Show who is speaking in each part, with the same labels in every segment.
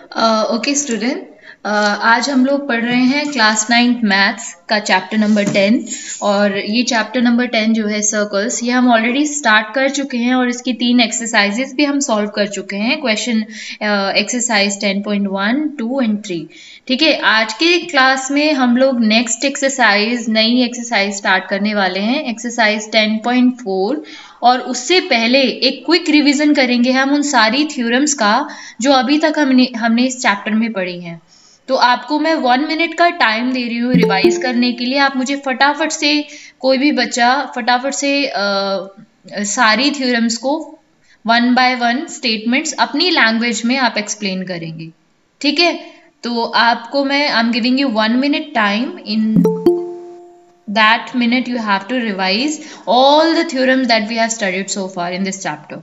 Speaker 1: Okay student, आज हम लोग पढ़ रहे हैं क्लास 9 मैथ्स का चैप्टर नंबर 10। और ये चैप्टर नंबर 10 जो है सर्कल्स, ये हम ऑलरेडी स्टार्ट कर चुके हैं और इसकी 3 एक्सरसाइजेस भी हम सॉल्व कर चुके हैं। Question exercise 10.1, 2 and 3। ठीक है, आज के क्लास में हम लोग नेक्स्ट एक्सरसाइज, नई एक्सरसाइज स्टार्ट करने वाले हैं, एक्सरसाइज 10.4। और उससे पहले एक क्विक रिवीजन करेंगे हम उन सारी थ्योरम्स का जो अभी तक हमने इस चैप्टर में पढ़ी हैं। तो आपको मैं 1 मिनट का टाइम दे रही हूँ रिवाइज करने के लिए। आप मुझे फटाफट से, कोई भी बच्चा फटाफट से सारी थ्योरम्स को 1 बाय 1 स्टेटमेंट्स अपनी लैंग्वेज में आप एक्सप्लेन करेंगे। ठीक है, तो आपको मैं I am giving you 1 minute time. In that minute you have to revise all the theorems that we have studied so far in this chapter.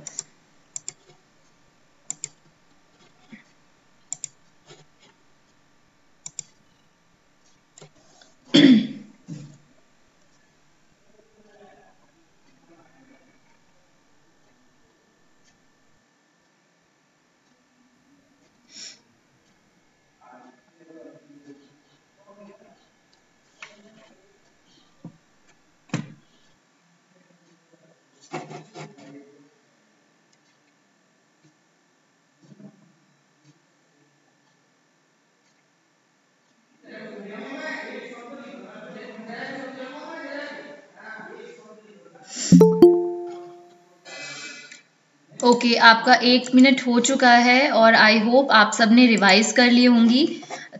Speaker 1: Okay, आपका 1 मिनट हो चुका है और आई होप आप सबने रिवाइज कर ली होंगी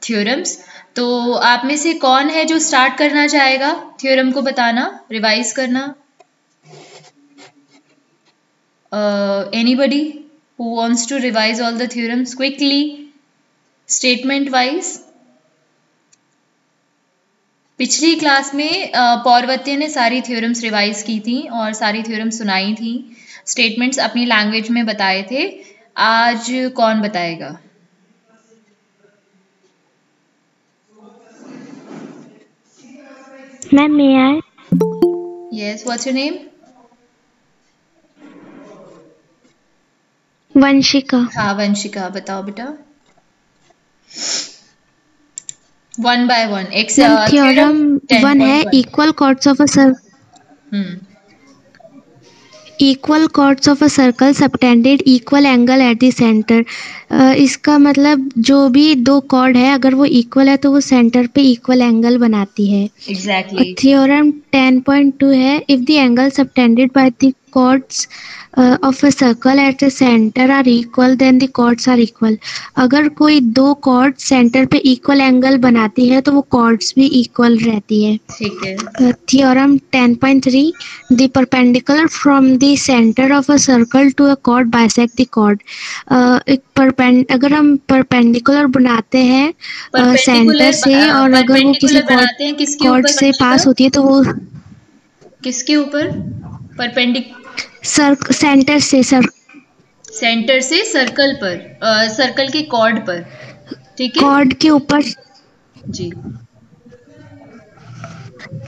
Speaker 1: थ्योरम्स। तो आप में से कौन है जो स्टार्ट करना चाहेगा थ्योरम को बताना, रिवाइज करना? Anybody who wants to revise all the theorems quickly, statement wise? पिछली क्लास में पौर्वत्य ने सारी थ्योरम्स रिवाइज की थी और सारी थ्योरम्स सुनाई थी, स्टेटमेंट्स अपनी लैंग्वेज में बताए थे। आज कौन बताएगा?
Speaker 2: Ma'am may I?
Speaker 1: Yes, what's your name?
Speaker 2: Vanshika.
Speaker 1: हाँ वंशिका, बताओ बेटा। 1 बाय 1
Speaker 2: मैम थ्योरम 1 है,
Speaker 1: 10.1।
Speaker 2: Equal chords of a circle subtended equal angle at the centre. इसका मतलब जो भी दो कॉर्ड है अगर वो इक्वल है तो वो सेंटर पे इक्वल एंगल बनाती है।
Speaker 1: एग्जैक्टली।
Speaker 2: थ्योरम 10.2 है, if the angle subtended by the chords of a circle at the centre are equal then the chords are equal. अगर कोई दो कॉर्ड सेंटर पे इक्वल एंगल बनाती है तो वो कॉर्ड्स भी इक्वल रहती है।
Speaker 1: ठीक है।
Speaker 2: Theorem 10.3, the perpendicular from the centre of a circle to a chord bisect the chord. अगर हम परपेंडिकुलर बनाते हैं सेंटर से और अगर वो किसी
Speaker 1: बनाते हैं किसके
Speaker 2: कॉर्ड
Speaker 1: ऊपर
Speaker 2: से पास होती है तो वो
Speaker 1: किसके ऊपर?
Speaker 2: सेंटर से
Speaker 1: सेंटर से सर्कल पर, सर्कल के कॉर्ड पर। ठीक है
Speaker 2: कॉर्ड के ऊपर,
Speaker 1: जी।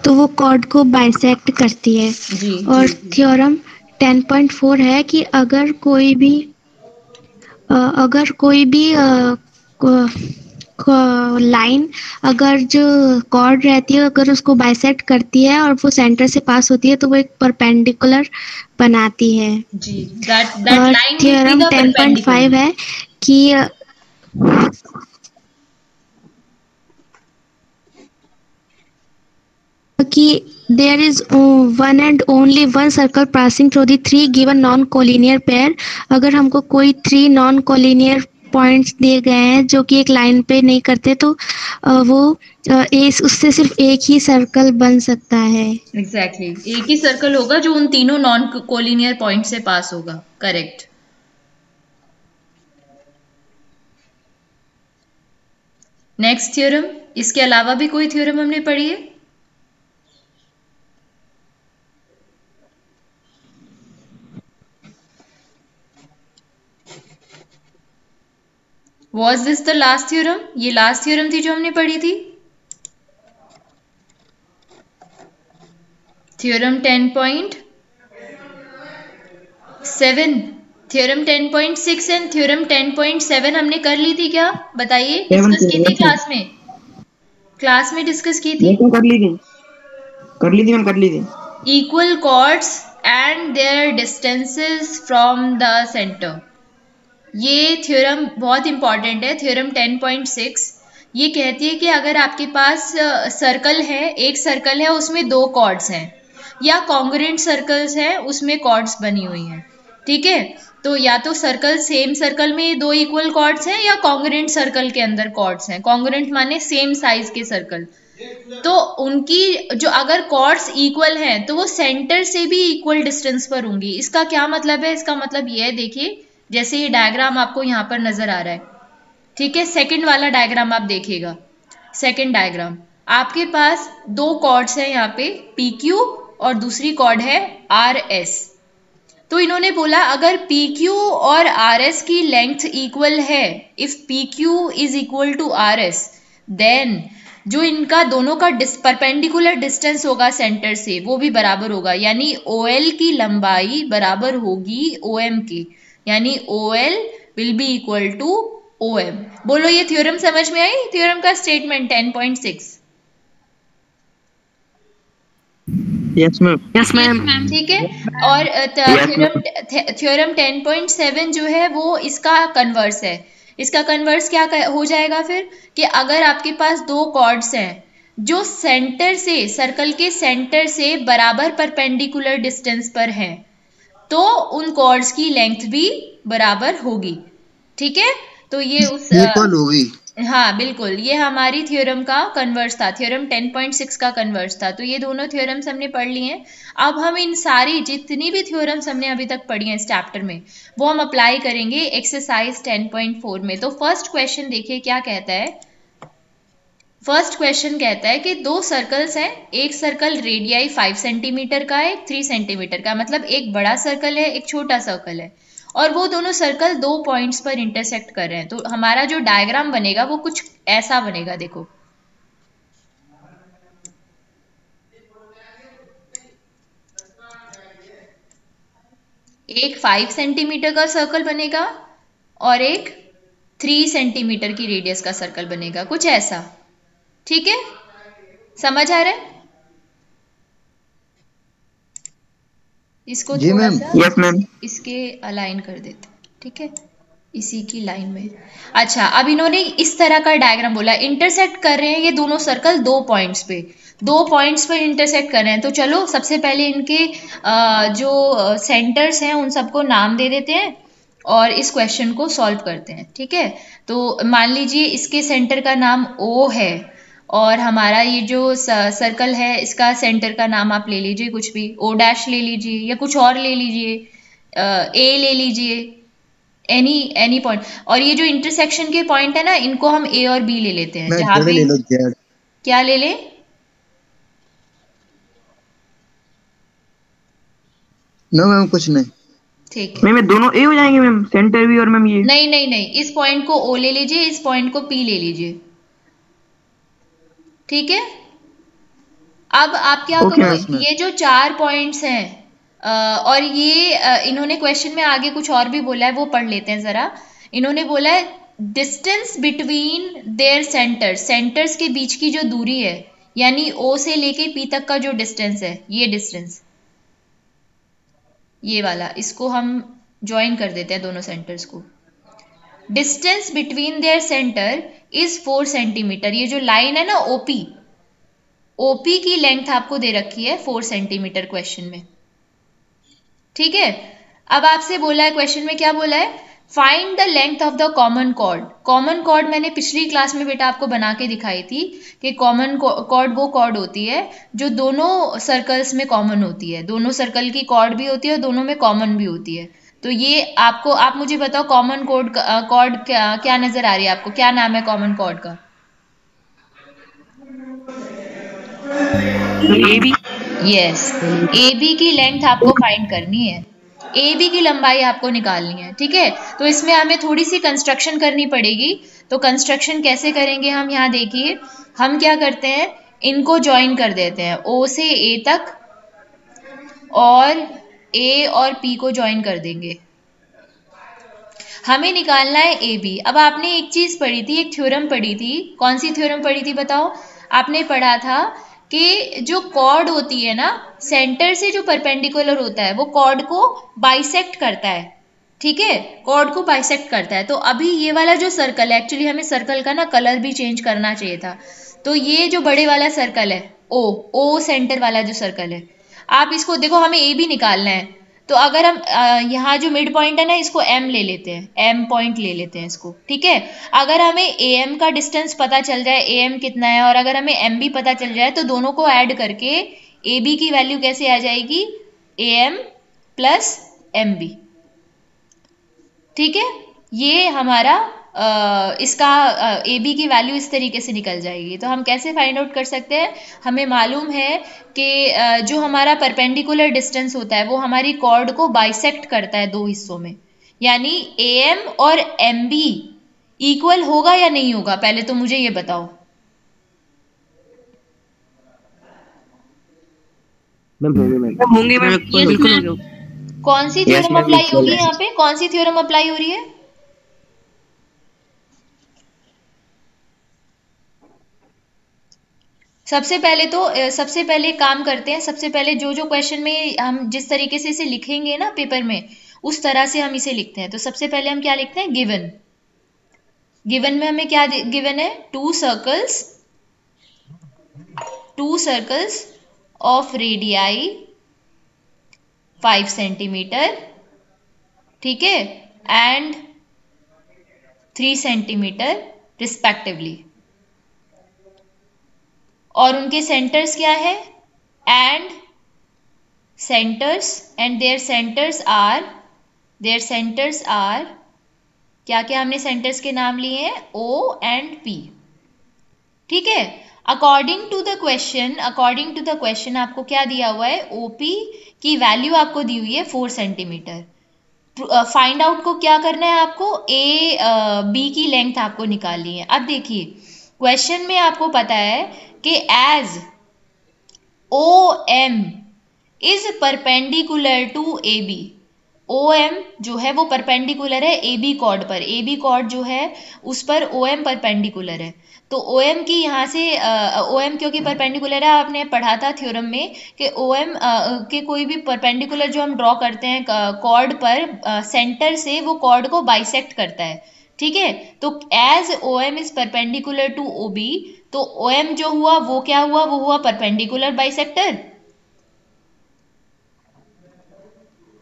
Speaker 2: तो वो कॉर्ड को बाइसेक्ट करती है।
Speaker 1: जी
Speaker 2: और
Speaker 1: जी।
Speaker 2: थ्योरम 10.4 है कि अगर कोई भी लाइन अगर जो कॉर्ड रहती है अगर उसको बाइसेक्ट करती है और वो सेंटर से पास होती है तो वो एक परपेंडिकुलर बनाती है।
Speaker 1: जी, that line will be
Speaker 2: theorem
Speaker 1: the
Speaker 2: 10.5
Speaker 1: perpendicular.
Speaker 2: है कि there is one and only one circle passing through the three given non-collinear pair। अगर हमको कोई 3 non-collinear पॉइंट्स दिए गए हैं जो कि एक लाइन पे नहीं करते तो वो उससे सिर्फ एक ही सर्कल बन सकता है।
Speaker 1: एग्जैक्टली, एक ही सर्कल होगा जो उन तीनों नॉन कोलिनियर पॉइंट से पास होगा। करेक्ट। नेक्स्ट थ्योरम, इसके अलावा भी कोई थ्योरम हमने पढ़ी है? Was this the last theorem? ये लास्ट थ्योरम थी जो हमने पढ़ी थी। थ्योरम 10.7। थ्योरम 10.6 एंड थ्योरम 10.7 हमने कर ली थी क्या? बताइए, डिस्कस की थी क्लास में डिस्कस की थी।
Speaker 3: मैम कर ली थी।
Speaker 1: Equal chords and their distances from the centre, ये थ्योरम बहुत इंपॉर्टेंट है। थ्योरम 10.6 ये कहती है कि अगर आपके पास सर्कल है, एक सर्कल है उसमें दो कॉर्ड्स हैं, या कॉन्ग्रुएंट सर्कल्स हैं उसमें कॉर्ड्स बनी हुई हैं, ठीक है। तो या तो सर्कल, सेम सर्कल में दो इक्वल कॉर्ड्स हैं, या कॉन्ग्रुएंट सर्कल के अंदर कॉर्ड्स हैं। कॉन्ग्रुएंट माने सेम साइज के सर्कल। तो उनकी जो अगर कॉर्ड्स इक्वल हैं तो वो सेंटर से भी इक्वल डिस्टेंस पर होंगी। इसका क्या मतलब है? इसका मतलब ये है, देखिए जैसे ये डायग्राम आपको यहाँ पर नजर आ रहा है, ठीक है। सेकंड वाला डायग्राम आप देखिएगा। सेकंड डायग्राम, आपके पास दो कॉर्ड्स हैं यहाँ पे, पी क्यू और दूसरी कॉर्ड है आर एस। तो इन्होंने बोला अगर पी क्यू और आर एस की लेंथ इक्वल है, if P Q is equal to R S, then जो इनका दोनों का परपेंडिकुलर डिस्टेंस होगा सेंटर से वो भी बराबर होगा, यानी OL की लंबाई बराबर होगी OM की, यानी OL will be equal to OM। बोलो ये थ्योरम समझ में आई? थ्योरम का स्टेटमेंट 10.6।
Speaker 3: Yes ma'am.
Speaker 1: ठीक है। और थ्योरम 10.7 जो है वो इसका कन्वर्स है। इसका कन्वर्स क्या हो जाएगा फिर, कि अगर आपके पास दो कॉर्ड्स हैं जो सेंटर से, सर्कल के सेंटर से बराबर परपेंडिकुलर डिस्टेंस पर हैं, तो उन कॉर्ड्स की लेंथ भी बराबर होगी, ठीक है। तो ये उस
Speaker 3: होगी।
Speaker 1: हाँ बिल्कुल, ये हमारी थ्योरम का कन्वर्स था, थ्योरम 10.6 का कन्वर्स था। तो ये दोनों थ्योरम्स हमने पढ़ लिए हैं। अब हम इन सारी जितनी भी थ्योरम्स हमने अभी तक पढ़ी हैं इस चैप्टर में, वो हम अप्लाई करेंगे एक्सरसाइज 10.4 में। तो फर्स्ट क्वेश्चन देखिए क्या कहता है। फर्स्ट क्वेश्चन कहता है कि दो सर्कल्स हैं, एक सर्कल रेडियाई 5 सेंटीमीटर का है, 3 सेंटीमीटर का, मतलब एक बड़ा सर्कल है एक छोटा सर्कल है, और वो दोनों सर्कल दो पॉइंट्स पर इंटरसेक्ट कर रहे हैं। तो हमारा जो डायग्राम बनेगा वो कुछ ऐसा बनेगा, देखो। एक 5 सेंटीमीटर का सर्कल बनेगा और एक 3 सेंटीमीटर की रेडियस का सर्कल बनेगा, कुछ ऐसा, ठीक है। समझ आ रहा है? इसको थोड़ा सा इसके अलाइन कर देते, ठीक है, इसी की लाइन में। अच्छा, अब इन्होंने इस तरह का डायग्राम बोला, इंटरसेक्ट कर रहे हैं ये दोनों सर्कल दो पॉइंट्स पे, दो पॉइंट्स पर इंटरसेक्ट कर रहे हैं। तो चलो सबसे पहले इनके जो सेंटर्स हैं उन सबको नाम दे देते हैं और इस क्वेश्चन को सॉल्व करते हैं, ठीक है। तो मान लीजिए इसके सेंटर का नाम O है, और हमारा ये जो सर्कल है इसका सेंटर का नाम आप ले लीजिए, कुछ भी, O' ले लीजिए या कुछ और ले लीजिए, A ले लीजिए, एनी पॉइंट। और ये जो इंटरसेक्शन के पॉइंट है ना, इनको हम A और B ले लेते हैं। जहां भी क्या ले लें?
Speaker 3: नो मैम कुछ नहीं।
Speaker 1: ठीक है
Speaker 3: मैम दोनों ए हो जाएंगे मैम, सेंटर भी और मैम ये।
Speaker 1: नहीं नहीं नहीं, इस पॉइंट को O ले लीजिए, इस पॉइंट को P ले लीजिए, ठीक है। अब आप क्या करोगे, ये जो चार पॉइंट्स हैं और ये इन्होंने क्वेश्चन में आगे कुछ और भी बोला है, वो पढ़ लेते हैं जरा। इन्होंने बोला है distance between their centres, centres के बीच की जो दूरी है, यानी O से लेके P तक का जो डिस्टेंस है, ये डिस्टेंस, ये वाला, इसको हम ज्वाइन कर देते हैं दोनों सेंटर्स को। Distance between their centre is 4 centimetre. ये जो लाइन है ना OP की लेंथ आपको दे रखी है 4 सेंटीमीटर क्वेश्चन में, ठीक है। अब आपसे बोला है क्वेश्चन में, क्या बोला है, find the length of the common chord. Common chord मैंने पिछली क्लास में बेटा आपको बना के दिखाई थी कि कॉमन कॉर्ड वो कॉर्ड होती है जो दोनों सर्कल्स में कॉमन होती है, दोनों सर्कल की कॉर्ड भी होती है और दोनों में कॉमन भी होती है। तो ये आपको, आप मुझे बताओ कॉमन कॉर्ड क्या नजर आ रही है आपको, क्या नाम है कॉमन कॉर्ड का?
Speaker 3: AB।
Speaker 1: यस, AB की लेंथ आपको फाइंड करनी है, AB की लंबाई आपको निकालनी है, ठीक है। तो इसमें हमें थोड़ी सी कंस्ट्रक्शन करनी पड़ेगी। तो कंस्ट्रक्शन कैसे करेंगे हम, यहाँ देखिए, हम क्या करते हैं, इनको ज्वाइन कर देते हैं O से A तक, और A और P को ज्वाइन कर देंगे, हमें निकालना है ए बी। अब आपने एक चीज पढ़ी थी, एक थ्योरम पढ़ी थी। कौन सी थ्योरम पढ़ी थी बताओ? आपने पढ़ा था कि जो कॉर्ड होती है ना, सेंटर से जो परपेंडिकुलर होता है वो कॉर्ड को बाइसेक्ट करता है। ठीक है, कॉर्ड को बाइसेक्ट करता है। तो अभी ये वाला जो सर्कल है, एक्चुअली हमें सर्कल का ना कलर भी चेंज करना चाहिए था। तो ये जो बड़े वाला सर्कल है, ओ सेंटर वाला जो सर्कल है, आप इसको देखो, हमें ए भी निकालना है। तो अगर हम यहाँ जो मिड पॉइंट है ना, इसको एम ले लेते हैं, एम पॉइंट ले लेते हैं इसको। ठीक है, अगर हमें ए एम का डिस्टेंस पता चल जाए, ए एम कितना है, और अगर हमें एम भी पता चल जाए, तो दोनों को ऐड करके ए बी की वैल्यू कैसे आ जाएगी? A M plus M B. ठीक है, ये हमारा इसका ए बी की वैल्यू इस तरीके से निकल जाएगी। तो हम कैसे फाइंड आउट कर सकते हैं? हमें मालूम है कि जो हमारा परपेंडिकुलर डिस्टेंस होता है वो हमारी कॉर्ड को बाइसेक्ट करता है दो हिस्सों में। यानी ए एम और एम बी इक्वल होगा या नहीं होगा, पहले तो मुझे ये बताओ।
Speaker 3: होंगे मैम, बिल्कुल होंगे।
Speaker 1: कौन सी थ्योरम अप्लाई होगी यहाँ पे? कौन सी थ्योरम अप्लाई हो रही है? सबसे पहले काम करते हैं। सबसे पहले जो क्वेश्चन में हम जिस तरीके से इसे लिखेंगे ना पेपर में, उस तरह से हम इसे लिखते हैं। तो सबसे पहले हम क्या लिखते हैं? गिवन। गिवन में हमें क्या गिवन है? To circles of radii 5 centimetre, ठीक है, एंड 3 सेंटीमीटर रिस्पेक्टिवली। और उनके सेंटर्स क्या है? एंड देयर सेंटर्स आर क्या क्या हमने सेंटर्स के नाम लिए हैं? O and P. ठीक है, अकॉर्डिंग टू द क्वेश्चन आपको क्या दिया हुआ है? ओपी की वैल्यू आपको दी हुई है 4 सेंटीमीटर। फाइंड आउट को क्या करना है आपको? ए बी की लेंथ आपको निकालनी है। अब देखिए, क्वेश्चन में आपको पता है कि as O M is perpendicular to A B, O M जो है वो परपेंडिकुलर है ए बी कॉर्ड पर। ए बी कॉर्ड जो है उस पर ओ एम परपेंडिकुलर है। तो ओ एम की यहाँ से ओ एम क्योंकि परपेंडिकुलर है, आपने पढ़ा था थ्योरम में कि ओ एम के कोई भी परपेंडिकुलर जो हम ड्रॉ करते हैं कॉर्ड पर, सेंटर से वो कॉर्ड को बाइसेक्ट करता है। ठीक है, तो as O M is perpendicular to O B, तो ओ एम जो हुआ वो क्या हुआ? वो हुआ परपेंडिकुलर बाइसेक्टर।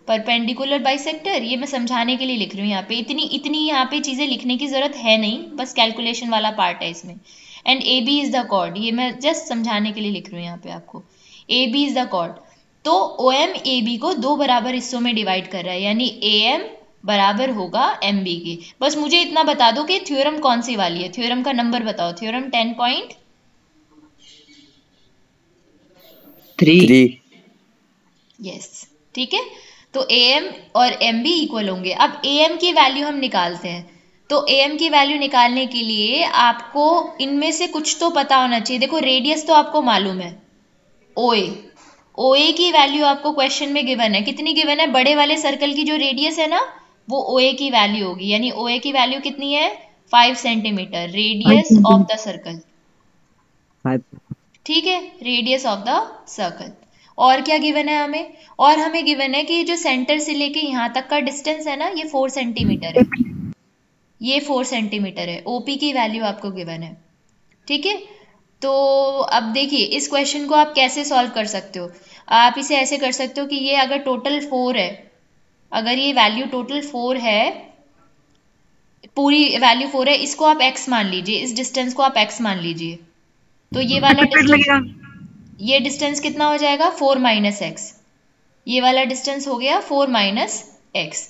Speaker 1: परपेंडिकुलर बाइसेक्टर, ये मैं समझाने के लिए लिख रही हूँ यहाँ पे। इतनी यहाँ पे चीजें लिखने की जरूरत है नहीं, बस कैलकुलेशन वाला पार्ट है इसमें। And A B is the chord, ये मैं जस्ट समझाने के लिए लिख रही हूँ यहाँ पे आपको। A B is the chord. तो ओ एम ए बी को दो बराबर हिस्सों में डिवाइड कर रहा है, यानी ए एम बराबर होगा एम बी के। बस मुझे इतना बता दो कि थ्योरम कौन सी वाली है, थ्योरम का नंबर बताओ। थ्योरम 10.3। यस, ठीक है। तो ए एम और एम बी इक्वल होंगे। अब ए एम की वैल्यू हम निकालते हैं। तो ए एम की वैल्यू निकालने के लिए आपको इनमें से कुछ तो पता होना चाहिए। देखो, रेडियस तो आपको मालूम है, ओ ए की वैल्यू आपको क्वेश्चन में गिवन है। कितनी गिवन है? बड़े वाले सर्कल की जो रेडियस है ना, वो ओ ए की वैल्यू होगी। यानी ओ ए की वैल्यू कितनी है? 5 centimetre, radius of the circle. ठीक है, रेडियस ऑफ द सर्कल। और क्या गिवन है हमें? और हमें गिवन है कि जो सेंटर से लेके यहाँ तक का डिस्टेंस है ना, ये 4 सेंटीमीटर है। ये 4 सेंटीमीटर है। ओपी की वैल्यू आपको गिवन है। ठीक है, तो अब देखिए इस क्वेश्चन को आप कैसे सॉल्व कर सकते हो। आप इसे ऐसे कर सकते हो कि ये अगर टोटल 4 है, अगर ये वैल्यू टोटल 4 है, पूरी वैल्यू 4 है, इसको आप x मान लीजिए, इस डिस्टेंस को आप x मान लीजिए। तो ये वाला डिस्टेंस, ये डिस्टेंस कितना हो जाएगा? 4 माइनस एक्स। ये वाला डिस्टेंस हो गया 4 माइनस एक्स।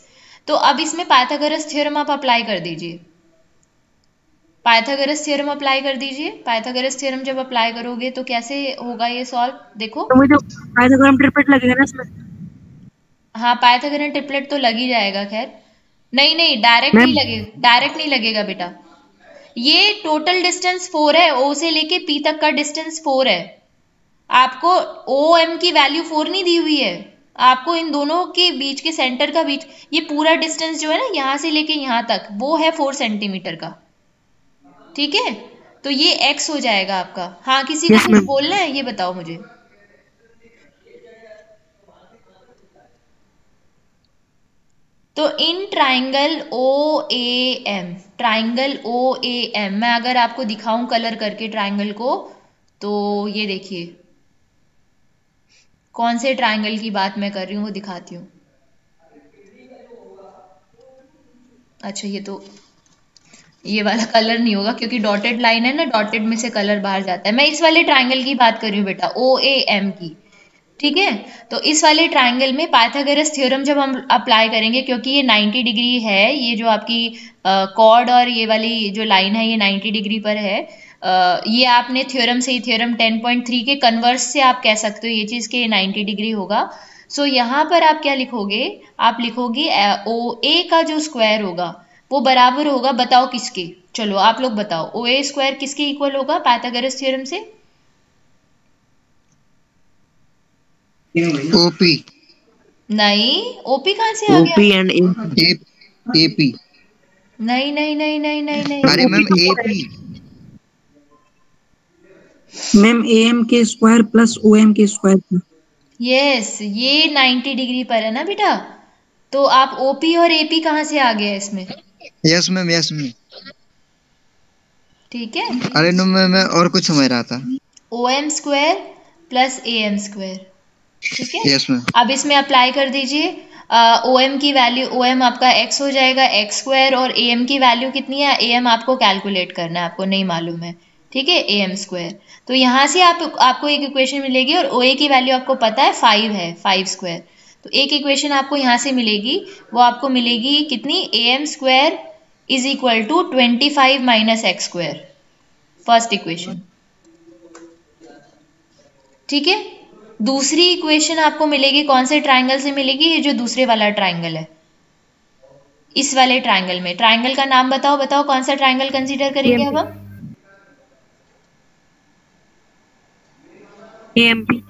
Speaker 1: तो अब इसमें पाइथागोरस थ्योरम आप अप्लाई कर दीजिए। पाइथागोरस थ्योरम अप्लाई कर दीजिए। पाइथागोरस थ्योरम जब अप्लाई करोगे तो कैसे होगा ये सॉल्व? देखो,
Speaker 3: तो मुझे पाइथागोरस ट्रिपलेट लगेगा ना इसमें?
Speaker 1: हाँ, पाइथागोरस ट्रिपलेट तो लग ही जाएगा। खैर नहीं, डायरेक्ट नहीं लगेगा बेटा। ये टोटल डिस्टेंस 4 है, ओ से लेके पी तक का डिस्टेंस 4 है। आपको ओ एम की वैल्यू 4 नहीं दी हुई है, आपको इन दोनों के बीच के सेंटर का बीच, ये पूरा डिस्टेंस जो है ना यहाँ से लेके यहाँ तक, वो है 4 सेंटीमीटर का। ठीक है, तो ये x हो जाएगा आपका। हाँ, किसी को
Speaker 3: यस
Speaker 1: कुछ
Speaker 3: मैम।
Speaker 1: बोलना है, ये बताओ मुझे। तो in triangle O A M, triangle O A M, मैं अगर आपको दिखाऊं कलर करके ट्राइंगल को, तो ये देखिए कौन से ट्राइंगल की बात मैं कर रही हूँ वो दिखाती हूँ। अच्छा, ये वाला कलर नहीं होगा क्योंकि डॉटेड लाइन है ना, डॉटेड में से कलर बाहर जाता है। मैं इस वाले ट्राइंगल की बात कर रही हूँ बेटा, ओ ए एम की। ठीक है, तो इस वाले ट्राइंगल में पाइथागोरस थ्योरम जब हम अप्लाई करेंगे, क्योंकि ये 90 डिग्री है, ये जो आपकी कॉर्ड और ये वाली जो लाइन है ये 90 डिग्री पर है। ये आपने थ्योरम से ही, थ्योरम 10.3 के कन्वर्स से आप कह सकते हो ये चीज़ के 90 डिग्री होगा। सो यहाँ पर आप क्या लिखोगे, आप लिखोगे ओ ए का जो स्क्वायर होगा वो बराबर होगा, बताओ किसके, चलो आप लोग बताओ, ओ ए स्क्वायर किसके इक्वल होगा पाइथागोरस थ्योरम से?
Speaker 4: ओपी।
Speaker 1: नहीं, ओपी कहाँ से आ गया?
Speaker 3: OP and
Speaker 4: AP.
Speaker 1: नहीं नहीं नहीं नहीं नहीं नहीं,
Speaker 4: अरे मैम एपी।
Speaker 3: मैम एम के स्क्वायर प्लस ओ एम के स्क्वायर।
Speaker 1: यस, ये 90 डिग्री पर है ना बेटा, तो आप ओपी और एपी कहाँ से आ गया इसमें?
Speaker 4: Yes ma'am, yes ma'am.
Speaker 1: ठीक है,
Speaker 4: अरे नो मैं और कुछ समझ रहा था।
Speaker 1: O M square plus A M square. ठीक है,
Speaker 4: यस मैम।
Speaker 1: अब इसमें अप्लाई कर दीजिए। ओ एम की वैल्यू, ओ एम आपका एक्स हो जाएगा, एक्स स्क्वायर, और ए एम की वैल्यू कितनी है, ए एम आपको कैलकुलेट करना है, आपको नहीं मालूम है। ठीक है, ए एम स्क्वायर, तो यहाँ से आपको एक इक्वेशन मिलेगी, और ओ ए की वैल्यू आपको पता है 5 है, 5 स्क्वायर, तो एक इक्वेशन आपको यहाँ से मिलेगी, वो आपको मिलेगी कितनी, A M square is equal to 25 minus X square, first equation. ठीक है, दूसरी इक्वेशन आपको मिलेगी कौन से ट्राइंगल से मिलेगी, ये जो दूसरे वाला ट्राइंगल है, इस वाले ट्राइंगल में, ट्राइंगल का नाम बताओ, बताओ कौन सा ट्राइंगल कंसीडर करेंगे अब हम?
Speaker 3: एएमपी।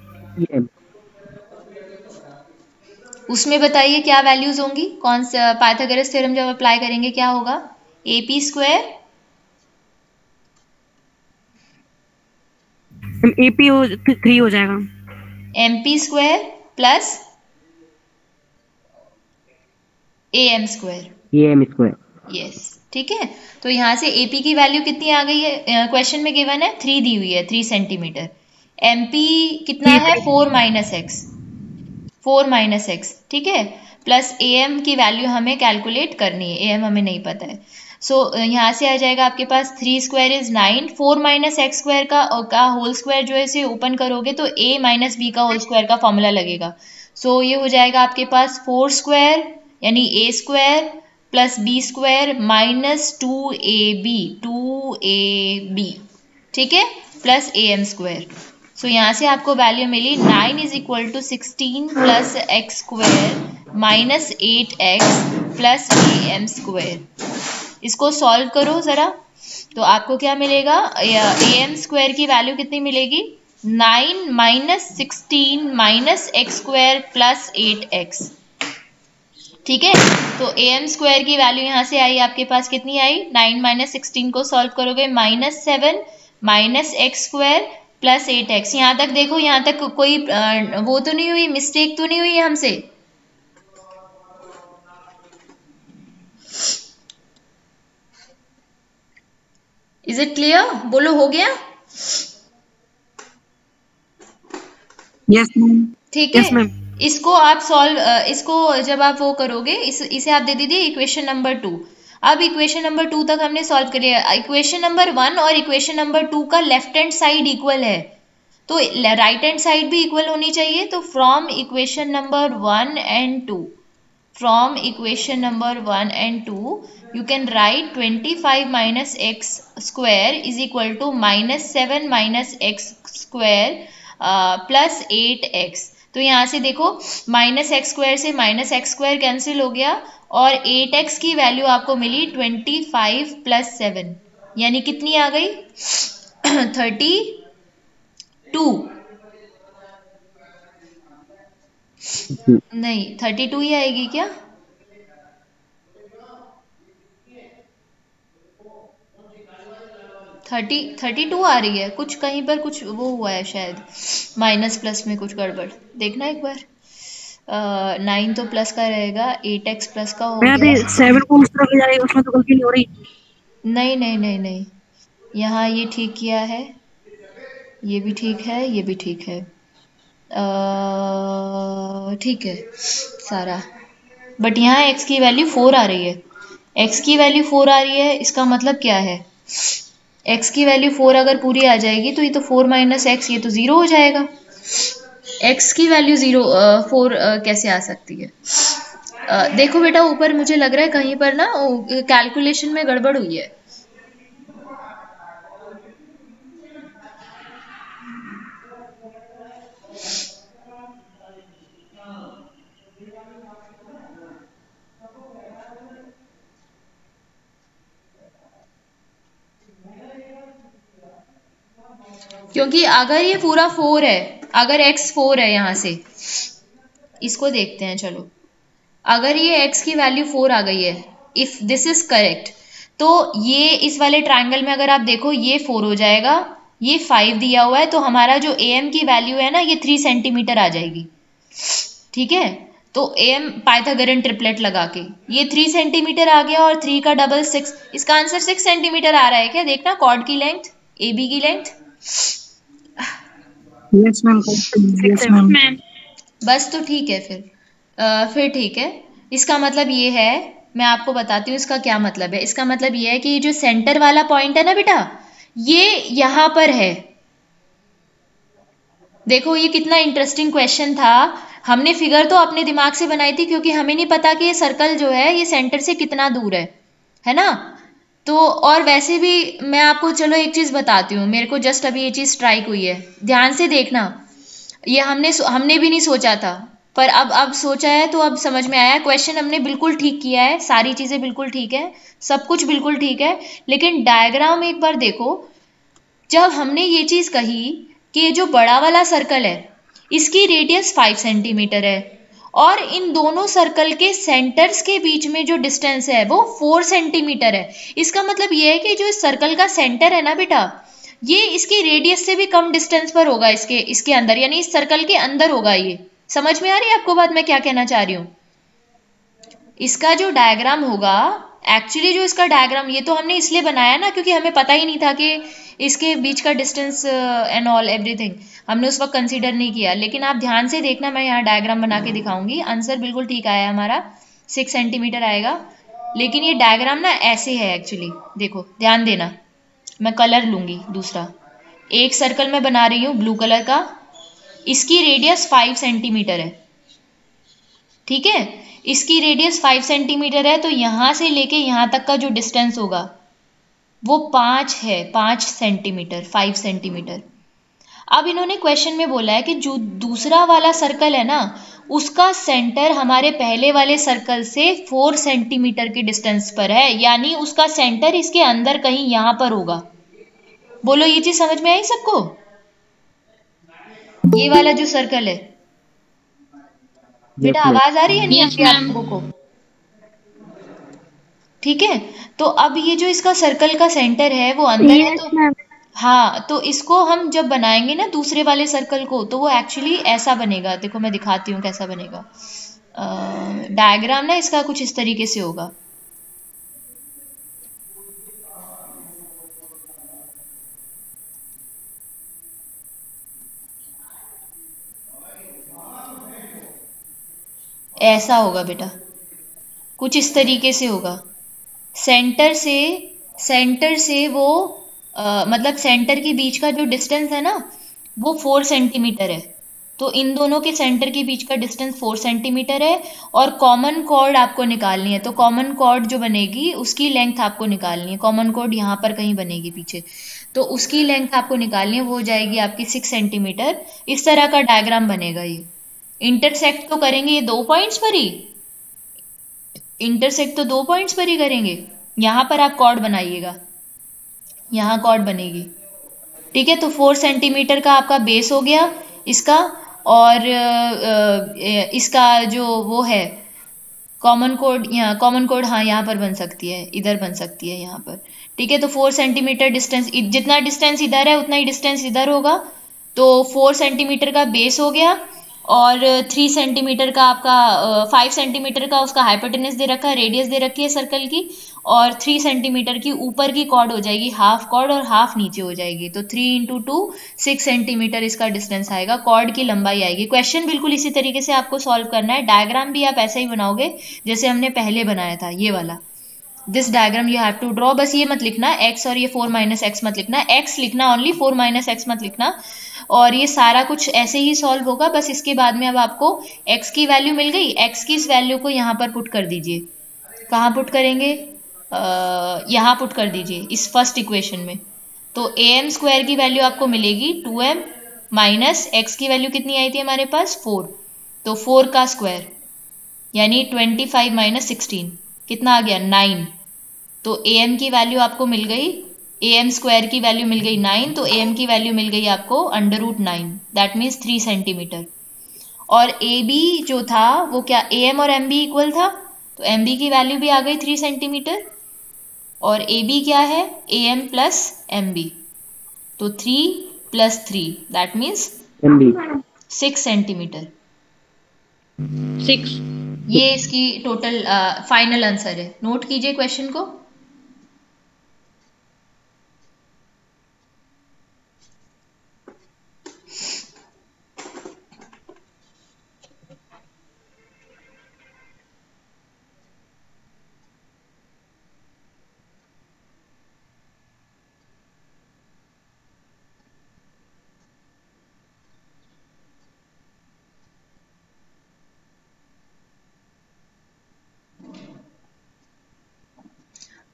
Speaker 1: उसमें बताइए क्या वैल्यूज होंगी, कौन सा पाइथागोरस थ्योरम जब अप्लाई करेंगे क्या होगा, एपी स्क्वायर,
Speaker 3: एपी 3 हो जाएगा,
Speaker 1: MP square plus A M square,
Speaker 3: M square.
Speaker 1: Yes. ठीक है, तो यहाँ से एपी की वैल्यू कितनी आ गई है, क्वेश्चन में गिवन है 3 दी हुई है, 3 सेंटीमीटर। एमपी कितना है, 4 माइनस एक्स, 4 माइनस एक्स। ठीक है, प्लस ए एम की वैल्यू हमें कैलकुलेट करनी है, ए एम हमें नहीं पता है। सो यहाँ से आ जाएगा आपके पास 3 square is 9, 4 minus X square का होल स्क्वायर जो है इसे ओपन करोगे तो ए माइनस बी का होल स्क्वायर का फॉर्मूला लगेगा। सो ये हो जाएगा आपके पास 4 स्क्वायर यानी A square plus B square minus 2ab। ठीक है, plus A M square. So यहाँ से आपको वैल्यू मिली 9 is equal to 16 plus X square minus 8x plus A M square. इसको सॉल्व करो ज़रा, तो आपको क्या मिलेगा, ए एम स्क्वायर की वैल्यू कितनी मिलेगी, 9 minus 16 minus X square plus 8x। ठीक है, तो ए एम स्क्वायर की वैल्यू यहाँ से आई आपके पास कितनी आई, 9 माइनस 16 को सॉल्व करोगे minus 7 minus X square plus 8x। यहाँ तक देखो, यहाँ तक कोई वो तो नहीं हुई, मिस्टेक तो नहीं हुई हमसे? इज इट क्लियर, बोलो हो गया?
Speaker 3: Yes ma'am.
Speaker 1: ठीक
Speaker 3: यस
Speaker 1: है,
Speaker 3: मैम।
Speaker 1: इसको आप सॉल्व, इसको जब आप वो करोगे, इसे आप दे दीजिए इक्वेशन नंबर 2। अब इक्वेशन नंबर 2 तक हमने सॉल्व कर लिया, इक्वेशन नंबर 1 और इक्वेशन नंबर 2 का लेफ्ट हैंड साइड इक्वल है, तो राइट हैंड साइड भी इक्वल होनी चाहिए। तो from equation number 1 and 2, from equation number 1 and 2 you can write 25 minus x square is equal to minus 7 minus x square plus 8x। तो यहाँ से देखो माइनस एक्स स्क्वायर से माइनस एक्स स्क्वायर कैंसिल हो गया, और 8x की value आपको मिली 25 प्लस 7, यानी कितनी आ गई 32। नहीं 32 ही आएगी क्या? 32 आ रही है, कुछ कहीं पर कुछ वो हुआ है शायद, माइनस प्लस में कुछ गड़बड़। देखना एक बार। 9 तो प्लस का रहेगा, 8x प्लस का हो
Speaker 3: मैं अभी
Speaker 1: गया।
Speaker 3: 7 को उस तरफ ले जा रही हूँ, उसमें तो गलती नहीं हो रही।
Speaker 1: नहीं नहीं नहीं नहीं, यहाँ ये ठीक किया है, ये भी ठीक है, ये भी ठीक है, ठीक है सारा। बट यहाँ x की वैल्यू 4 आ रही है, x की वैल्यू 4 आ रही है, इसका मतलब क्या है? x की वैल्यू 4 अगर पूरी आ जाएगी तो ये तो 4 माइनस एक्स, ये तो 0 हो जाएगा। x की वैल्यू 4 कैसे आ सकती है? देखो बेटा, ऊपर मुझे लग रहा है कहीं पर ना कैलकुलेशन में गड़बड़ हुई है। क्योंकि अगर ये पूरा 4 है, अगर x 4 है, यहाँ से इसको देखते हैं चलो। अगर ये x की वैल्यू 4 आ गई है, इफ दिस इज करेक्ट, तो ये इस वाले ट्रायंगल में अगर आप देखो ये 4 हो जाएगा, ये 5 दिया हुआ है, तो हमारा जो am की वैल्यू है ना, ये 3 सेंटीमीटर आ जाएगी। ठीक है, तो am पाइथागोरन ट्रिपलेट लगा के ये 3 सेंटीमीटर आ गया, और 3 का डबल 6, इसका आंसर 6 सेंटीमीटर आ रहा है क्या? देखना कॉर्ड की लेंथ, AB की length.
Speaker 3: Yes ma'am, yes ma'am.
Speaker 1: बस तो ठीक है फिर ठीक है। इसका मतलब ये है, मैं आपको बताती हूँ इसका क्या मतलब है। इसका मतलब ये है कि जो सेंटर वाला पॉइंट है ना बेटा, ये यहाँ पर है। देखो ये कितना इंटरेस्टिंग क्वेश्चन था। हमने फिगर तो अपने दिमाग से बनाई थी, क्योंकि हमें नहीं पता कि ये सर्कल जो है ये सेंटर से कितना दूर है ना? तो और वैसे भी मैं आपको चलो एक चीज बताती हूँ, मेरे को जस्ट अभी ये चीज स्ट्राइक हुई है, ध्यान से देखना। ये हमने भी नहीं सोचा था, पर अब सोचा है तो अब समझ में आया। क्वेश्चन हमने बिल्कुल ठीक किया है, सारी चीजें बिल्कुल ठीक है, सब कुछ बिल्कुल ठीक है, लेकिन डायग्राम एक बार देखो। जब हमने ये चीज कही कि ये जो बड़ा वाला सर्कल है इसकी रेडियस 5 सेंटीमीटर है, और इन दोनों सर्कल के सेंटर्स के बीच में जो डिस्टेंस है वो 4 सेंटीमीटर है। इसका मतलब ये है कि जो इस सर्कल का सेंटर है ना बेटा, ये इसकी रेडियस से भी कम डिस्टेंस पर होगा, इसके अंदर, यानी इस सर्कल के अंदर होगा। ये समझ में आ रही है आपको बात मैं क्या कहना चाह रही हूँ? इसका जो डायग्राम होगा, एक्चुअली जो इसका डायग्राम, ये तो हमने इसलिए बनाया ना क्योंकि हमें पता ही नहीं था कि इसके बीच का डिस्टेंस एंड ऑल एवरीथिंग हमने उस वक्त कंसीडर नहीं किया। लेकिन आप ध्यान से देखना, मैं यहाँ डायग्राम बना के दिखाऊंगी। आंसर बिल्कुल ठीक आया हमारा, 6 सेंटीमीटर आएगा। लेकिन ये डायग्राम ना ऐसे है एक्चुअली, देखो ध्यान देना। मैं कलर लूंगी दूसरा, एक सर्कल मैं बना रही हूँ ब्लू कलर का, इसकी रेडियस 5 सेंटीमीटर है। ठीक है, इसकी रेडियस 5 सेंटीमीटर है, तो यहां से लेके यहां तक का जो डिस्टेंस होगा वो 5 है, 5 सेंटीमीटर, 5 सेंटीमीटर। अब इन्होंने क्वेश्चन में बोला है कि जो दूसरा वाला सर्कल है ना, उसका सेंटर हमारे पहले वाले सर्कल से 4 सेंटीमीटर के डिस्टेंस पर है, यानी उसका सेंटर इसके अंदर कहीं यहां पर होगा। बोलो ये चीज समझ में आई सबको? ये वाला जो सर्कल है बेटा, आवाज आ रही है नहीं आपके आप लोगों को? ठीक है, तो अब ये जो इसका सर्कल का सेंटर है वो अंदर है, तो हाँ, तो इसको हम जब बनाएंगे ना दूसरे वाले सर्कल को, तो वो एक्चुअली ऐसा बनेगा। देखो मैं दिखाती हूँ कैसा बनेगा। डायग्राम ना इसका कुछ इस तरीके से होगा। ऐसा होगा बेटा, कुछ इस तरीके से होगा। सेंटर से वो मतलब सेंटर के बीच का जो डिस्टेंस है ना वो 4 सेंटीमीटर है। तो इन दोनों के सेंटर के बीच का डिस्टेंस 4 सेंटीमीटर है, और कॉमन कॉर्ड आपको निकालनी है। तो कॉमन कॉर्ड जो बनेगी उसकी लेंथ आपको निकालनी है। कॉमन कॉर्ड यहाँ पर कहीं बनेगी पीछे, तो उसकी लेंथ आपको निकालनी है, वो हो जाएगी आपकी 6 सेंटीमीटर। इस तरह का डायग्राम बनेगा। ये इंटरसेक्ट तो करेंगे ये 2 पॉइंट्स पर ही, इंटरसेक्ट तो 2 पॉइंट्स पर ही करेंगे। यहां पर आप कॉर्ड बनाइएगा, यहां कॉर्ड बनेगी। ठीक है, तो 4 सेंटीमीटर का आपका बेस हो गया इसका, और इसका जो वो है कॉमन कोड, हाँ यहाँ पर बन सकती है, इधर बन सकती है यहाँ पर, ठीक है। तो 4 सेंटीमीटर डिस्टेंस, जितना डिस्टेंस इधर है उतना ही डिस्टेंस इधर होगा, तो 4 सेंटीमीटर का बेस हो गया, और 3 सेंटीमीटर का आपका 5 सेंटीमीटर का उसका हाइपोटेनस दे रखा है, रेडियस दे रखी है सर्कल की, और 3 सेंटीमीटर की ऊपर की कॉर्ड हो जाएगी हाफ कॉर्ड, और हाफ नीचे हो जाएगी, तो 3 इंटू 2 6 सेंटीमीटर इसका डिस्टेंस आएगा, कॉर्ड की लंबाई आएगी। क्वेश्चन बिल्कुल इसी तरीके से आपको सॉल्व करना है, डायग्राम भी आप ऐसे ही बनाओगे जैसे हमने पहले बनाया था, ये वाला this diagram you have to draw. बस ये मत लिखना x और ये 4 माइनस एक्स मत लिखना, x लिखना ओनली, 4 माइनस एक्स मत लिखना, और ये सारा कुछ ऐसे ही सॉल्व होगा। बस इसके बाद में अब आपको x की वैल्यू मिल गई, x की इस वैल्यू को यहाँ पर पुट कर दीजिए। कहाँ पुट करेंगे? यहाँ पुट कर दीजिए इस फर्स्ट इक्वेशन में। तो am स्क्वायर की वैल्यू आपको मिलेगी 2m माइनस x की वैल्यू कितनी आई थी हमारे पास 4, तो 4 का स्क्वायर यानी 25 माइनस 16 कितना आ गया 9। तो am की वैल्यू आपको मिल गई, am स्क्वायर की वैल्यू मिल गई 9, तो am की वैल्यू मिल गई आपको √9, दैट मीन्स 3 सेंटीमीटर। और ab जो था वो क्या am और mb इक्वल था, तो mb की वैल्यू भी आ गई 3 सेंटीमीटर, और ab क्या है am प्लस mb, तो 3 प्लस 3 दैट मीन्स 6 सेंटीमीटर।
Speaker 3: 6।
Speaker 1: ये इसकी टोटल फाइनल आंसर है। नोट कीजिए क्वेश्चन को।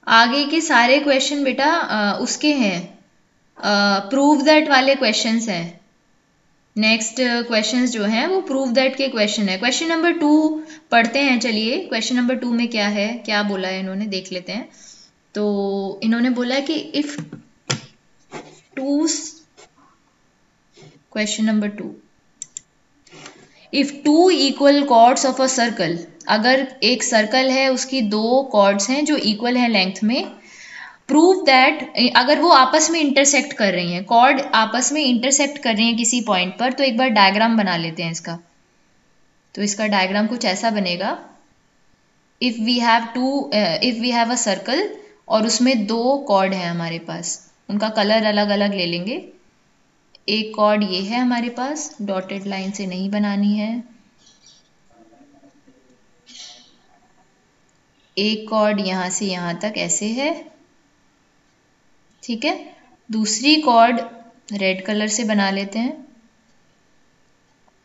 Speaker 1: आगे के सारे क्वेश्चन बेटा उसके हैं, प्रूव दैट वाले क्वेश्चंस हैं। नेक्स्ट क्वेश्चंस जो हैं वो प्रूव दैट के क्वेश्चन है। क्वेश्चन नंबर 2 पढ़ते हैं, चलिए क्वेश्चन नंबर 2 में क्या है, क्या बोला है इन्होंने देख लेते हैं। तो इन्होंने बोला है कि if question number 2, if 2 equal chords of a circle, अगर एक सर्कल है उसकी 2 कॉर्ड्स हैं जो इक्वल हैं लेंथ में, प्रूव दैट, अगर वो आपस में इंटरसेक्ट कर रही हैं, कॉर्ड आपस में इंटरसेक्ट कर रही हैं किसी पॉइंट पर, तो एक बार डायग्राम बना लेते हैं इसका। तो इसका डायग्राम कुछ ऐसा बनेगा, if we have a circle और उसमें 2 कॉर्ड है हमारे पास, उनका कलर अलग अलग ले लेंगे। एक कॉर्ड ये है हमारे पास, डॉटेड लाइन से नहीं बनानी है। एक कॉर्ड यहां से यहां तक ऐसे है, ठीक है। दूसरी कॉर्ड रेड कलर से बना लेते हैं,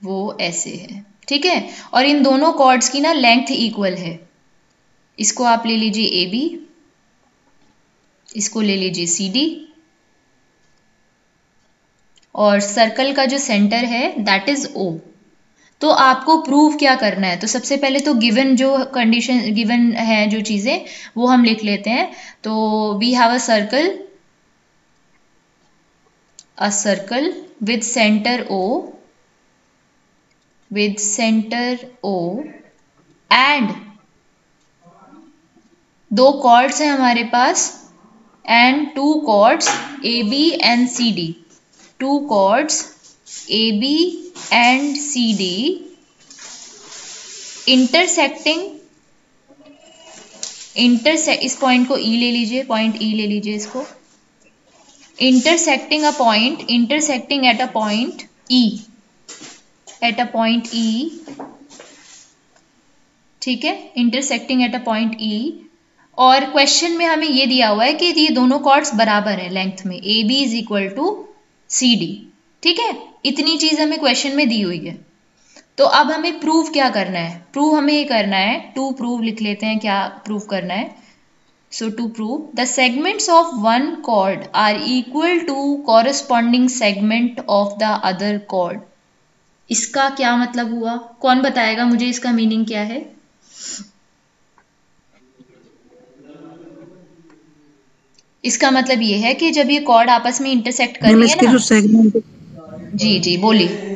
Speaker 1: वो ऐसे है, ठीक है। और इन दोनों कॉर्ड्स की ना लेंथ इक्वल है। इसको आप ले लीजिए AB, इसको ले लीजिए CD, और सर्कल का जो सेंटर है दैट इज O। तो आपको प्रूव क्या करना है, तो सबसे पहले तो गिवन जो कंडीशन गिवन है जो चीजें वो हम लिख लेते हैं। तो we have a circle with center O and 2 chords हैं हमारे पास and 2 chords AB and CD, 2 chords AB and CD इस पॉइंट को E ले लीजिए, पॉइंट E ले लीजिए इसको, intersecting at a point E, ठीक है, intersecting at a point E। और क्वेश्चन में हमें ये दिया हुआ है कि ये दोनों कॉर्ड्स बराबर हैं लेंथ में, AB is equal to CD, ठीक है। इतनी चीज हमें क्वेश्चन में दी हुई है। तो अब हमें प्रूव क्या करना है, प्रूव हमें ये करना है, टू प्रूव लिख लेते हैं, क्या प्रूव करना है। So to prove the segments of one chord are equal to corresponding segment of the other chord। इसका क्या मतलब हुआ, कौन बताएगा मुझे इसका मीनिंग क्या है? इसका मतलब ये है कि जब ये कॉर्ड आपस में इंटरसेक्ट कर रही है ना,
Speaker 3: जो सेगमेंट,
Speaker 1: जी बोलिए।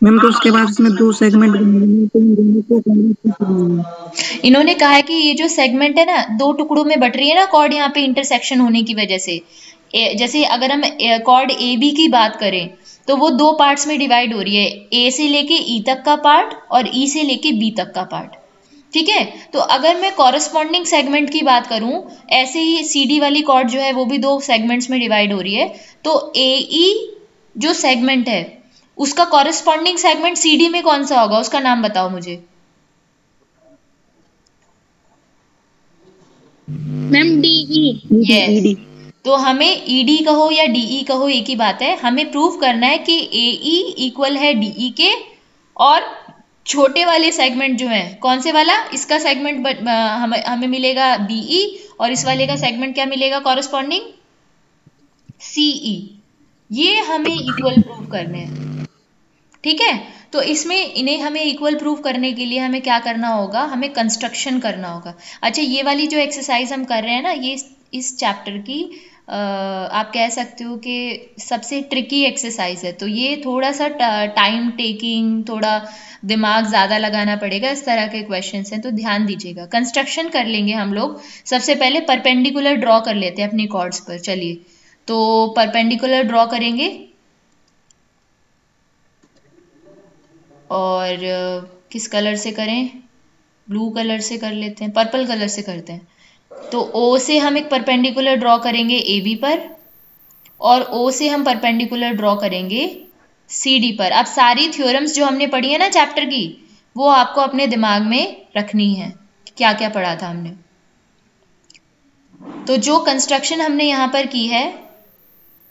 Speaker 3: मैम तो उसके बाद इसमें 2 सेगमेंट बनाएंगे तो इन दोनों को कॉर्ड करेंगे।
Speaker 1: इन्होंने कहा है कि ये जो सेगमेंट है ना 2 टुकड़ों में बट रही है ना कॉर्ड यहाँ पे इंटरसेक्शन होने की वजह से। जैसे अगर हम कॉर्ड ए बी की बात करें तो वो 2 पार्ट्स में डिवाइड हो रही है, ए से लेके ई तक का पार्ट और ई से लेके बी तक का पार्ट। ठीक है, तो अगर मैं कॉरस्पॉन्डिंग सेगमेंट की बात करूं, ऐसे ही सी डी वाली कॉर्ड जो है वो भी 2 सेगमेंट्स में डिवाइड हो रही है, तो ए ई जो सेगमेंट है उसका कॉरस्पॉन्डिंग सेगमेंट सी डी में कौन सा होगा, उसका नाम बताओ मुझे।
Speaker 2: Ma'am DE.
Speaker 1: यस, तो हमें ईडी कहो या डीई कहो एक ही बात है, हमें प्रूव करना है कि एई इक्वल है डीई के, और छोटे वाले सेगमेंट जो है कौन से वाला, इसका सेगमेंट हमें मिलेगा बीई और इस वाले का सेगमेंट क्या मिलेगा कॉरस्पॉन्डिंग, सीई। ये हमें इक्वल प्रूव करने हैं। ठीक है, तो इसमें इन्हें हमें इक्वल प्रूव करने के लिए हमें क्या करना होगा, हमें कंस्ट्रक्शन करना होगा। अच्छा, ये वाली जो एक्सरसाइज हम कर रहे हैं ना, ये इस चैप्टर की आप कह सकते हो कि सबसे ट्रिकी एक्सरसाइज है, तो ये थोड़ा सा टाइम टेकिंग, थोड़ा दिमाग ज़्यादा लगाना पड़ेगा, इस तरह के क्वेश्चंस हैं, तो ध्यान दीजिएगा। कंस्ट्रक्शन कर लेंगे हम लोग। सबसे पहले परपेंडिकुलर ड्रॉ कर लेते हैं अपनी कॉर्ड्स पर। चलिए, तो परपेंडिकुलर ड्रॉ करेंगे और किस कलर से करें, ब्लू कलर से कर लेते हैं, पर्पल कलर से करते हैं। तो O से हम एक परपेंडिकुलर ड्रॉ करेंगे AB पर, और O से हम परपेंडिकुलर ड्रॉ करेंगे CD पर। अब सारी थ्योरम्स जो हमने पढ़ी है ना चैप्टर की, वो आपको अपने दिमाग में रखनी है, क्या क्या पढ़ा था हमने। तो जो कंस्ट्रक्शन हमने यहाँ पर की है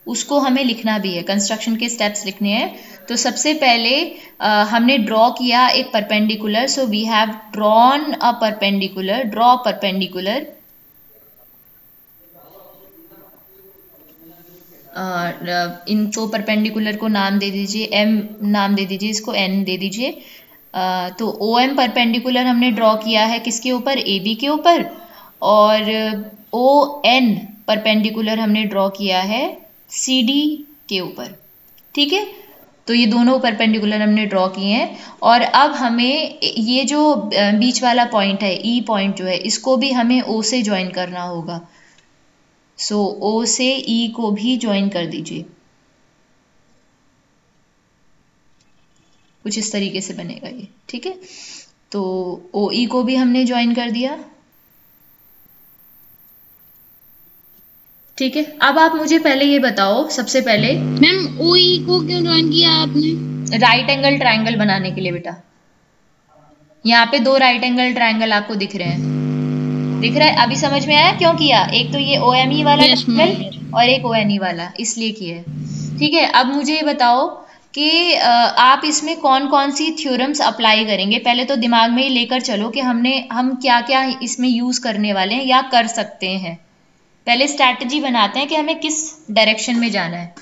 Speaker 1: उसको हमें लिखना भी है, कंस्ट्रक्शन के स्टेप्स लिखने हैं। तो सबसे पहले हमने ड्रॉ किया एक perpendicular, so we have drawn a perpendicular, draw perpendicular. इनको परपेंडिकुलर को नाम दे दीजिए, M नाम दे दीजिए, इसको N दे दीजिए। तो OM परपेंडिकुलर हमने ड्रॉ किया है किसके ऊपर, AB के ऊपर, और ON परपेंडिकुलर हमने ड्रॉ किया है CD के ऊपर। ठीक है, तो ये दोनों परपेंडिकुलर हमने ड्रॉ किए हैं, और अब हमें ये जो बीच वाला पॉइंट है, E पॉइंट जो है, इसको भी हमें O से ज्वाइन करना होगा। सो O से E को भी ज्वाइन कर दीजिए। कुछ इस तरीके से बनेगा ये। ठीक है, तो OE को भी हमने ज्वाइन कर दिया। ठीक है, अब आप मुझे पहले ये बताओ, सबसे पहले
Speaker 2: मैम ओई को क्यों ज्वाइन किया आपने?
Speaker 1: राइट एंगल ट्रायंगल बनाने के लिए बेटा। यहाँ पे 2 राइट एंगल ट्रायंगल आपको दिख रहे हैं, दिख रहा है? अभी समझ में आया क्यों किया? एक तो ये OME वाला ट्रायंगल और एक ONE वाला, इसलिए किया है। ठीक है, अब मुझे ये बताओ कि आप इसमें कौन कौन सी थ्योरम्स अप्लाई करेंगे। पहले तो दिमाग में ही लेकर चलो कि हम क्या क्या इसमें यूज करने वाले हैं या कर सकते हैं। पहले स्ट्रैटेजी बनाते हैं कि हमें किस डायरेक्शन में जाना है।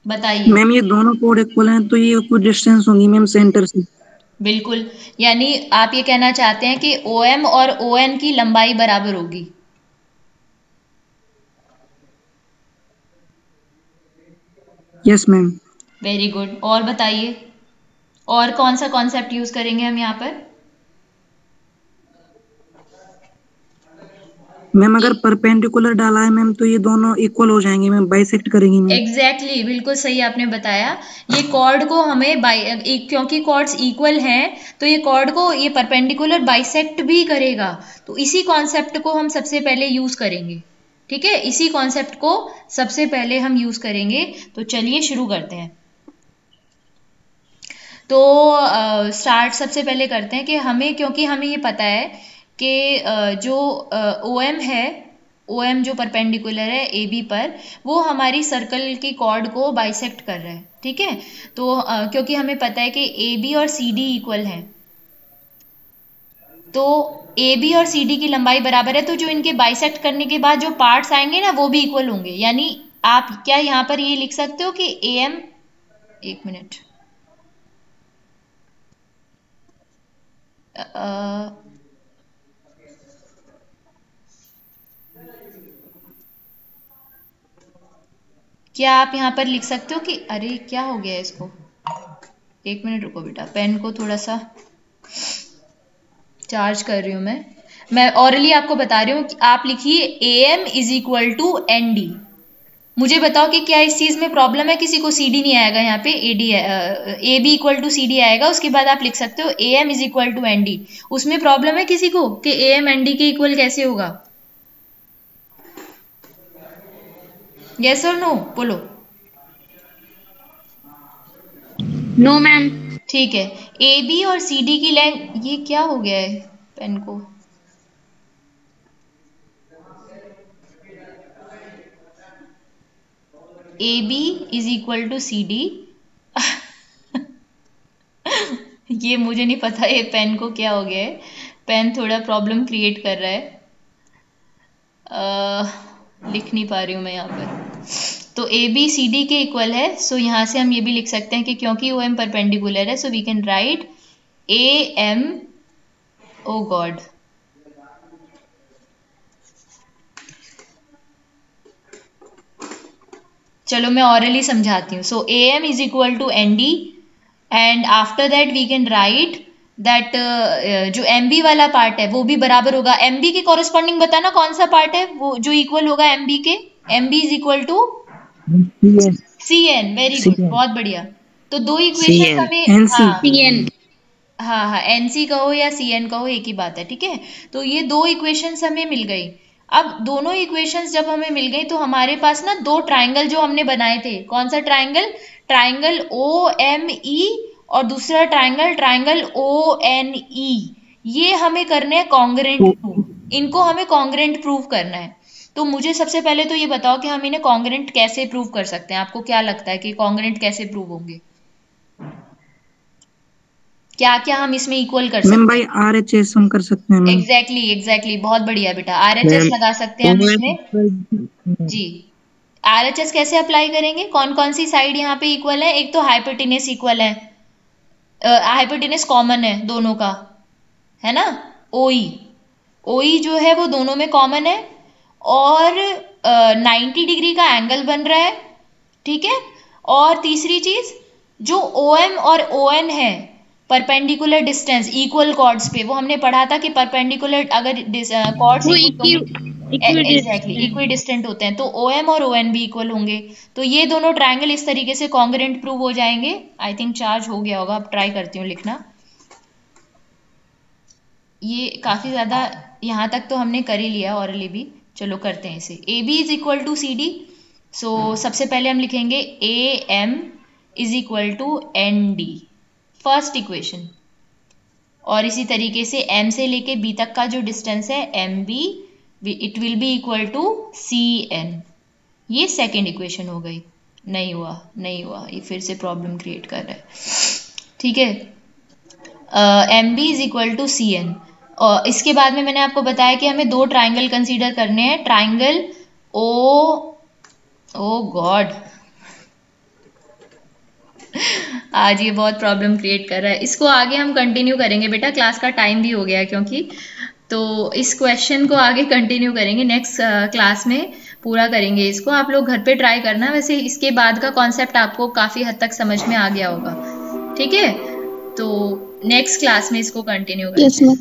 Speaker 1: बताइए।
Speaker 3: मैम ये दोनों कोड इक्वल हैं तो ये कुछ डिस्टेंस होंगी मैम सेंटर से।
Speaker 1: बिल्कुल, यानी आप ये कहना चाहते हैं कि OM और ON की लंबाई बराबर होगी।
Speaker 3: Yes ma'am.
Speaker 1: वेरी गुड, और बताइए, और कौन सा कॉन्सेप्ट यूज करेंगे हम यहाँ पर?
Speaker 3: मैम अगर परपेंडिकुलर डाला है मैम तो ये दोनों इक्वल हो जाएंगे मैम, बाइसेक्ट करेंगी मैम।
Speaker 1: एग्जैक्टली, बिल्कुल सही आपने बताया। ये कॉर्ड को हमें क्योंकि कॉर्ड्स इक्वल हैं तो ये कॉर्ड को ये परपेंडिकुलर बाइसेक्ट भी करेगा। तो इसी कॉन्सेप्ट को हम सबसे पहले यूज करेंगे। ठीक है, इसी कॉन्सेप्ट को सबसे पहले हम यूज करेंगे। तो चलिए शुरू करते हैं। तो स्टार्ट सबसे पहले करते हैं कि क्योंकि हमें ये पता है कि जो OM है, OM जो परपेंडिकुलर है AB पर, वो हमारी सर्कल की कॉर्ड को बाइसेक्ट कर रहा है। ठीक है, तो क्योंकि हमें पता है कि AB और CD इक्वल हैं, तो AB और CD की लंबाई बराबर है, तो जो इनके बाइसेक्ट करने के बाद जो पार्ट्स आएंगे ना वो भी इक्वल होंगे। यानी आप क्या यहाँ पर ये लिख सकते हो कि AM, एक मिनट, क्या आप यहाँ पर लिख सकते हो कि अरे क्या हो गया है इसको? एक मिनट रुको बेटा, पेन को थोड़ा सा चार्ज कर रही हूँ मैं ऑरली आपको बता रही हूँ कि आप लिखिए AM is equal to ND। मुझे बताओ कि क्या इस चीज में प्रॉब्लम है? किसी को CD नहीं आएगा यहाँ पे, AD AB equal to CD आएगा, उसके बाद आप लिख सकते हो AM is equal to ND। उसमें प्रॉब्लम है किसी को कि AM ND के इक्वल कैसे होगा? यस और नो बोलो।
Speaker 2: No ma'am.
Speaker 1: ठीक है, AB और CD की लेंथ, ये क्या हो गया है पेन को? AB is equal to CD। ये मुझे नहीं पता ये पेन को क्या हो गया है, पेन थोड़ा प्रॉब्लम क्रिएट कर रहा है। लिख नहीं पा रही हूँ मैं यहाँ पर। तो ABCD के इक्वल है, सो यहाँ से हम ये भी लिख सकते हैं कि क्योंकि OM परपेंडिकुलर है, so we can write AM, oh God, चलो मैं ऑरली समझाती हूँ। So AM is equal to ND and after that we can write that जो MB वाला पार्ट है वो भी बराबर होगा MB के कॉरेस्पॉन्डिंग। बताना कौन सा पार्ट है वो जो इक्वल होगा MB के? MB is equal to CN। Very good, बहुत बढ़िया। तो दो इक्वेशन हमें,
Speaker 3: NC
Speaker 1: हाँ NC कहो या CN कहो एक ही बात है, ठीक है। तो ये दो इक्वेशंस हमें मिल गई। अब दोनों इक्वेशंस जब हमें मिल गई तो हमारे पास ना दो ट्राइंगल जो हमने बनाए थे, कौन सा ट्राइंगल? ट्राइंगल OME और दूसरा ट्राइंगल ONE, ये हमें करने हैं कॉन्ग्रेंट प्रूव। इनको हमें कॉन्ग्रेंट प्रूव करना है। तो मुझे सबसे पहले तो ये बताओ कि हम इन्हें कॉन्ग्रेंट कैसे प्रूव कर सकते हैं? आपको क्या लगता है कि कॉन्ग्रेंट कैसे प्रूव होंगे? क्या क्या हम इसमें इक्वल कर सकते
Speaker 3: मैम
Speaker 1: हैं?
Speaker 3: भाई RHS हम कर सकते हैं मैम।
Speaker 1: एग्जैक्टली बहुत बढ़िया बेटा, RHS लगा सकते हैं हम इसमें जी। RHS कैसे अप्लाई करेंगे? कौन कौन सी साइड यहाँ पे इक्वल है? एक तो हाइपोटेनस इक्वल है, हाइपोटेनस कॉमन है दोनों का, है ना। OE जो है वो दोनों में कॉमन है और 90 डिग्री का एंगल बन रहा है, ठीक है। और तीसरी चीज जो OM और ON है, परपेंडिकुलर डिस्टेंस इक्वल कॉर्ड्स पे, वो हमने पढ़ा था कि परपेंडिकुलर अगर कॉर्ड्स एग्जैक्टली इक्वी डिस्टेंट होते हैं तो OM और ON भी इक्वल होंगे। तो ये दोनों ट्राइंगल इस तरीके से कॉन्ग्रेंट प्रूव हो जाएंगे। आई थिंक चार्ज हो गया होगा, अब ट्राई करती हूँ लिखना। ये काफी ज्यादा यहाँ तक तो हमने कर ही लिया ऑरली भी, चलो करते हैं इसे। AB is equal to CD, so सबसे पहले हम लिखेंगे AM is equal to ND, first equation. और इसी तरीके से M से लेके B तक का जो डिस्टेंस है MB, it will be equal to CN, ये सेकेंड इक्वेशन हो गई। नहीं हुआ, ये फिर से प्रॉब्लम क्रिएट कर रहा है, ठीक है। MB is equal to CN। और इसके बाद में मैंने आपको बताया कि हमें दो ट्राइंगल कंसीडर करने हैं, ट्राइंगल ओ गॉड आज ये बहुत प्रॉब्लम क्रिएट कर रहा है। इसको आगे हम कंटिन्यू करेंगे बेटा, क्लास का टाइम भी हो गया क्योंकि, तो इस क्वेश्चन को आगे कंटिन्यू करेंगे नेक्स्ट क्लास में, पूरा करेंगे इसको। आप लोग घर पे ट्राई करना, वैसे इसके बाद का कॉन्सेप्ट आपको काफ़ी हद तक समझ में आ गया होगा, ठीक है। तो नेक्स्ट क्लास में इसको कंटिन्यू करेंगे।